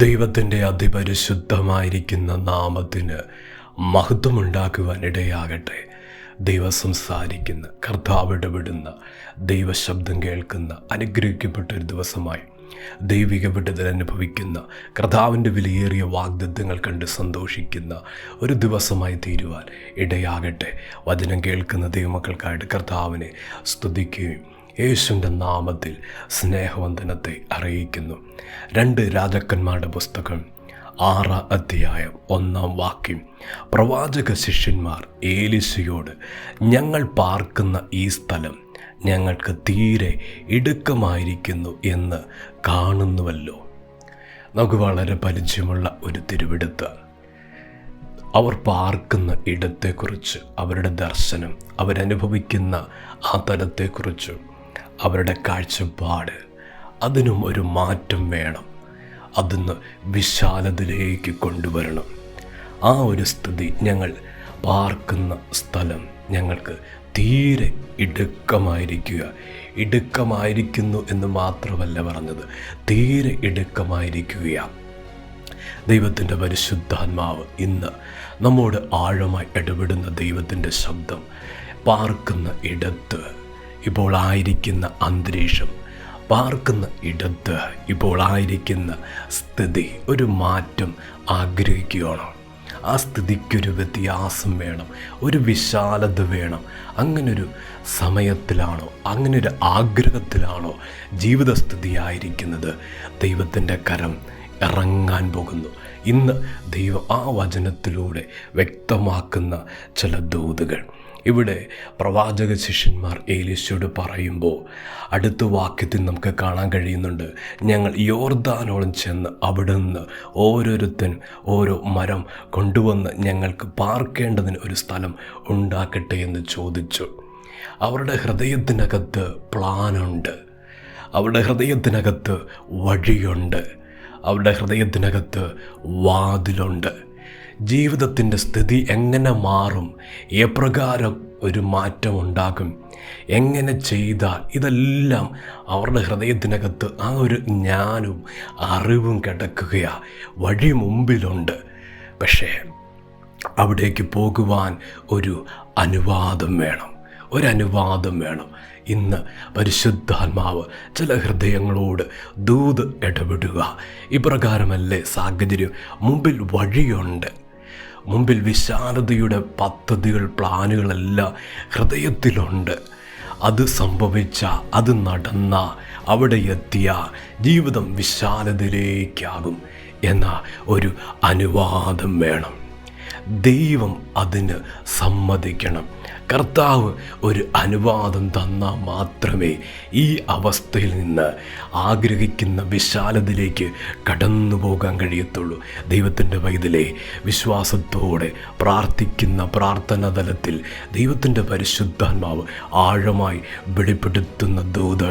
ദൈവത്തിൻ്റെ അതിപരിശുദ്ധമായിരിക്കുന്ന നാമത്തിന് മഹത്വമുണ്ടാക്കുവാൻ ഇടയാകട്ടെ. ദൈവം സംസാരിക്കുന്ന, കർത്താവ് ഇടപെടുന്ന, ദൈവശബ്ദം കേൾക്കുന്ന അനുഗ്രഹിക്കപ്പെട്ടൊരു ദിവസമായി ദൈവിക വിടുതൽ അനുഭവിക്കുന്ന, കർത്താവിൻ്റെ വിലയേറിയ വാഗ്ദത്തങ്ങൾ കണ്ട് സന്തോഷിക്കുന്ന ഒരു ദിവസമായി തീരുവാൻ ഇടയാകട്ടെ. വചനം കേൾക്കുന്ന ദൈവമക്കൾക്കായിട്ട് കർത്താവിനെ സ്തുതിക്കുകയും യേശുവിൻ്റെ നാമത്തിൽ സ്നേഹവന്ദനത്തെ അറിയിക്കുന്നു. 2 രാജാക്കന്മാരുടെ പുസ്തകം 6 അധ്യായം 1 വാക്യം. പ്രവാചക ശിഷ്യന്മാർ ഏലീശയോട്, ഞങ്ങൾ പാർക്കുന്ന ഈ സ്ഥലം ഞങ്ങൾക്ക് തീരെ ഇടുക്കമായിരിക്കുന്നു എന്ന് കാണുന്നുവല്ലോ. നമുക്ക് വളരെ പരിചയമുള്ള ഒരു തിരുവെടുത്ത്. അവർ പാർക്കുന്ന ഇടത്തെക്കുറിച്ച്, അവരുടെ ദർശനം, അവരനുഭവിക്കുന്ന ആ തലത്തെക്കുറിച്ച്, അവരുടെ കാഴ്ചപ്പാട്, അതിനും ഒരു മാറ്റം വേണം. അതിന്ന് വിശാലതയിലേക്ക് കൊണ്ടുവരണം. ആ ഒരു സ്ഥിതി, ഞങ്ങൾ പാർക്കുന്ന സ്ഥലം ഞങ്ങൾക്ക് തീരെ ഇടുക്കമായിരിക്കുന്നു എന്ന് മാത്രമല്ല പറഞ്ഞത്, തീരെ ഇടുക്കമായിരിക്കുകയാണ്. ദൈവത്തിൻ്റെ പരിശുദ്ധാത്മാവ് ഇന്ന് നമ്മോട് ആഴമായി ഇടപെടുന്ന ദൈവത്തിൻ്റെ ശബ്ദം, പാർക്കുന്ന ഇടത്ത് ഇപ്പോൾ ആയിരിക്കുന്ന അന്തരീക്ഷം, പാർക്കുന്ന ഇടത്ത് ഇപ്പോൾ ആയിരിക്കുന്ന സ്ഥിതി ഒരു മാറ്റം ആഗ്രഹിക്കുകയാണോ? ആ സ്ഥിതിക്കൊരു വ്യത്യാസം വേണം, ഒരു വിശാലത വേണം. അങ്ങനൊരു സമയത്തിലാണോ, അങ്ങനൊരു ആഗ്രഹത്തിലാണോ ജീവിതസ്ഥിതിയായിരിക്കുന്നത്? ദൈവത്തിൻ്റെ കരം ഇറങ്ങാൻ പോകുന്നു. ഇന്ന് ദൈവം ആ വചനത്തിലൂടെ വ്യക്തമാക്കുന്ന ചില ദൂതുകൾ ഇവിടെ പ്രവാചക ശിഷ്യന്മാർ ഏലീശയോട് പറയുമ്പോൾ അടുത്ത വാക്യത്തിൽ നമുക്ക് കാണാൻ കഴിയുന്നുണ്ട്. ഞങ്ങൾ യോർദാനോളം ചെന്ന് അവിടെ നിന്ന് ഓരോരുത്തൻ ഓരോ മരം കൊണ്ടുവന്ന് ഞങ്ങൾക്ക് പാർക്കേണ്ടതിന് ഒരു സ്ഥലം ഉണ്ടാക്കട്ടെ എന്ന് ചോദിച്ചു. അവരുടെ ഹൃദയത്തിനകത്ത് പ്ലാനുണ്ട്, അവരുടെ ഹൃദയത്തിനകത്ത് വഴിയുണ്ട്, അവരുടെ ഹൃദയത്തിനകത്ത് വാതിലുണ്ട്. ജീവിതത്തിൻ്റെ സ്ഥിതി എങ്ങനെ മാറും, എപ്രകാരം ഒരു മാറ്റം ഉണ്ടാകും, എങ്ങനെ ചെയ്താൽ, ഇതെല്ലാം അവരുടെ ഹൃദയത്തിനകത്ത് ആ ഒരു ജ്ഞാനവും അറിവും കിടക്കുകയാണ്. വഴി മുമ്പിലുണ്ട്, പക്ഷേ അവിടേക്ക് പോകുവാൻ ഒരു അനുവാദം വേണം. ഇന്ന് പരിശുദ്ധാത്മാവ് ചില ഹൃദയങ്ങളോട് ദൂത് ഇടപെടുക. ഇപ്രകാരമല്ലേ സാഹചര്യം? മുമ്പിൽ വഴിയുണ്ട്, മുമ്പിൽ വിശാലതയുടെ പദ്ധതികൾ, പ്ലാനുകളെല്ലാം ഹൃദയത്തിലുണ്ട്. അത് സംഭവിച്ച, അത് നടന്ന, അവിടെ എത്തിയ ജീവിതം വിശാലതയിലേക്കാകും എന്ന ഒരു അനുവാദം വേണം. ദൈവം അതിന് സമ്മതിക്കണം. കർത്താവ് ഒരു അനുവാദം തന്നാൽ മാത്രമേ ഈ അവസ്ഥയിൽ നിന്ന് ആഗ്രഹിക്കുന്ന വിശാലതയിലേക്ക് കടന്നു പോകാൻ കഴിയത്തുള്ളൂ. ദൈവത്തിൻ്റെ പൈതലേ, വിശ്വാസത്തോടെ പ്രാർത്ഥിക്കുന്ന പ്രാർത്ഥനാ തലത്തിൽ ദൈവത്തിൻ്റെ പരിശുദ്ധാത്മാവ് ആഴമായി വെളിപ്പെടുത്തുന്ന ദൂത്,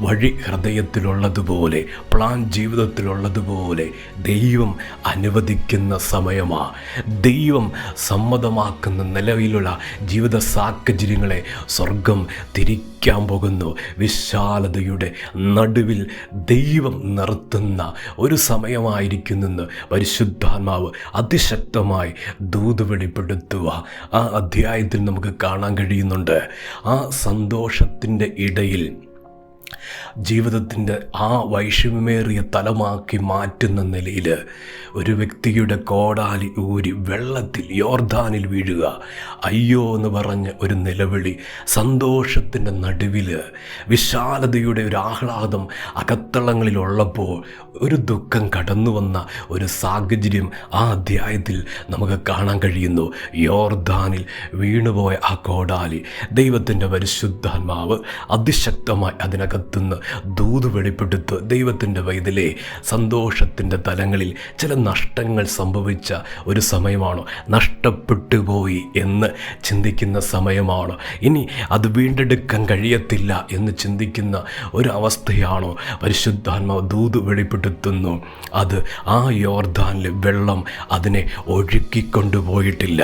വഴി ഹൃദയത്തിലുള്ളതുപോലെ, പ്ലാൻ ജീവിതത്തിലുള്ളതുപോലെ ദൈവം അനുവദിക്കുന്ന സമയമാണ്. ദൈവം സമ്മതമാക്കുന്ന നിലവിലുള്ള ജീവിത സാഹചര്യങ്ങളെ സ്വർഗം തിരിക്കാൻ പോകുന്നു. വിശാലതയുടെ നടുവിൽ ദൈവം നിർത്തുന്ന ഒരു സമയമായിരിക്കുന്നെന്ന് പരിശുദ്ധാത്മാവ് അതിശക്തമായി ദൂത് വെളിപ്പെടുത്തുക ആ അധ്യായത്തിൽ നമുക്ക് കാണാൻ കഴിയുന്നുണ്ട്. ആ സന്തോഷത്തിൻ്റെ ഇടയിൽ ജീവിതത്തിൻ്റെ ആ വൈഷമ്യമേറിയ തലമാക്കി മാറ്റുന്ന നിലയിൽ ഒരു വ്യക്തിയുടെ കോടാലി ഊരി വെള്ളത്തിൽ, യോർദാനിൽ വീഴുക, അയ്യോ എന്ന് പറഞ്ഞ് ഒരു നിലവിളി, സന്തോഷത്തിൻ്റെ നടുവിൽ വിശാലതയുടെ ഒരു ആഹ്ലാദം അകത്തളങ്ങളിലുള്ളപ്പോൾ ഒരു ദുഃഖം കടന്നു വന്ന ഒരു സാഹചര്യം ആ അധ്യായത്തിൽ നമുക്ക് കാണാൻ കഴിയുന്നു. യോർദാനിൽ വീണുപോയ ആ കോടാലി, ദൈവത്തിൻ്റെ പരിശുദ്ധാത്മാവ് അതിശക്തമായി അതിനകത്തുനിന്ന് ദൂത് വെളിപ്പെടുത്തു. ദൈവത്തിൻ്റെ പൈതലേ, സന്തോഷത്തിൻ്റെ തലങ്ങളിൽ ചില നഷ്ടങ്ങൾ സംഭവിച്ച ഒരു സമയമാണോ? നഷ്ടപ്പെട്ടു പോയി എന്ന് ചിന്തിക്കുന്ന സമയമാണോ? ഇനി അത് വീണ്ടെടുക്കാൻ കഴിയത്തില്ല എന്ന് ചിന്തിക്കുന്ന ഒരവസ്ഥയാണോ? പരിശുദ്ധാത്മാവ് ദൂത് വെളിപ്പെടുത്തുന്നു. അത് ആ യോർദാനിലെ വെള്ളം അതിനെ ഒഴുക്കിക്കൊണ്ടുപോയിട്ടില്ല.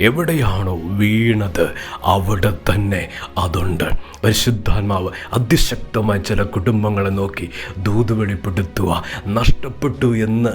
എവിടെയാണോ വീണത് അവിടെ തന്നെ അതുണ്ട്. പരിശുദ്ധാത്മാവ് അതിശക്ത ശക്തമായ ചില കുടുംബങ്ങളെ നോക്കി ദൂത് വെളിപ്പെടുത്തുക. നഷ്ടപ്പെട്ടു എന്ന്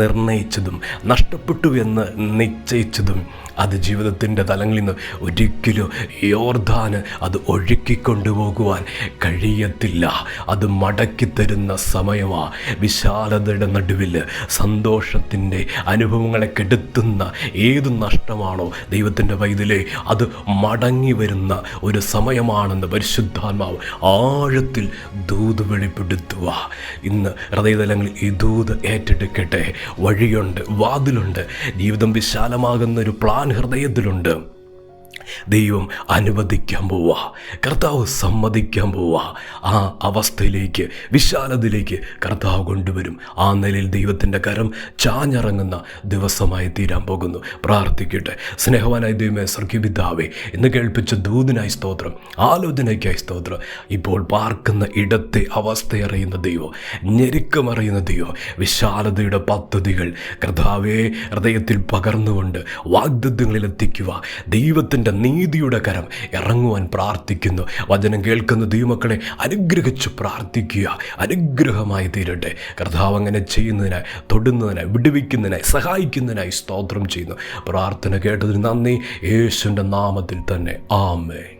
നിർണയിച്ചതും നഷ്ടപ്പെട്ടു എന്ന് നിശ്ചയിച്ചതും അത് ജീവിതത്തിൻ്റെ തലങ്ങളിൽ നിന്ന് ഒരിക്കലും യോർദാന് അത് ഒഴുക്കിക്കൊണ്ടുപോകുവാൻ കഴിയത്തില്ല. അത് മടക്കി തരുന്ന സമയമാണ്. വിശാലതയുടെ നടുവിൽ സന്തോഷത്തിൻ്റെ അനുഭവങ്ങളെ കെടുത്തുന്ന ഏത് നഷ്ടമാണോ ദൈവത്തിൻ്റെ പൈതലേ, അത് മടങ്ങി വരുന്ന ഒരു സമയമാണെന്ന് പരിശുദ്ധാത്മാവ് ആഴത്തിൽ ദൂത് വെളിപ്പെടുത്തുക. ഇന്ന് ഹൃദയതലങ്ങളിൽ ഈ ദൂത് ഏറ്റെടുക്കട്ടെ. വഴിയുണ്ട്, വാതിലുണ്ട്, ജീവിതം വിശാലമാകുന്ന ഒരു പ്ലാൻ ഹൃദയത്തിലുണ്ട്. ദൈവം അനുവദിക്കാൻ പോവുക, കർത്താവ് സമ്മതിക്കാൻ പോവുക. ആ അവസ്ഥയിലേക്ക്, വിശാലതയിലേക്ക് കർത്താവ് കൊണ്ടുവരും. ആ നിലയിൽ ദൈവത്തിൻ്റെ കരം ചാഞ്ഞിറങ്ങുന്ന ദിവസമായി തീരാൻ പോകുന്നു. പ്രാർത്ഥിക്കട്ടെ. സ്നേഹവാനായ ദൈവമേ, സ്വർഗ്ഗപിതാവേ, ഇന്ന് കേൾപ്പിച്ച ദൂതിനായി സ്തോത്രം, ആലോചനയ്ക്കായി സ്തോത്രം. ഇപ്പോൾ പാർക്കുന്ന ഇടത്തെ അവസ്ഥയറിയുന്ന ദൈവം, ഞെരുക്കമറിയുന്ന ദൈവം, വിശാലതയുടെ പദ്ധതികൾ കർത്താവേ ഹൃദയത്തിൽ പകർന്നുകൊണ്ട് വാഗ്ദത്തങ്ങളിൽ എത്തിക്കുക. ദൈവത്തിൻ്റെ നീതിയുടെ കരം ഇറങ്ങുവാൻ പ്രാർത്ഥിക്കുന്നു. വചനം കേൾക്കുന്ന ദൈവമക്കളെ അനുഗ്രഹിച്ച് പ്രാർത്ഥിക്കുക. അനുഗ്രഹമായി തീരട്ടെ. കർത്താവ് അങ്ങനെ ചെയ്യുന്നതിനായി, തൊടുന്നതിനായി, വിടുവിക്കുന്നതിനായി, സഹായിക്കുന്നതിനായി സ്തോത്രം ചെയ്യുന്നു. പ്രാർത്ഥന കേട്ടതിന് നന്ദി. യേശുവിൻ്റെ നാമത്തിൽ തന്നെ. ആമേൻ.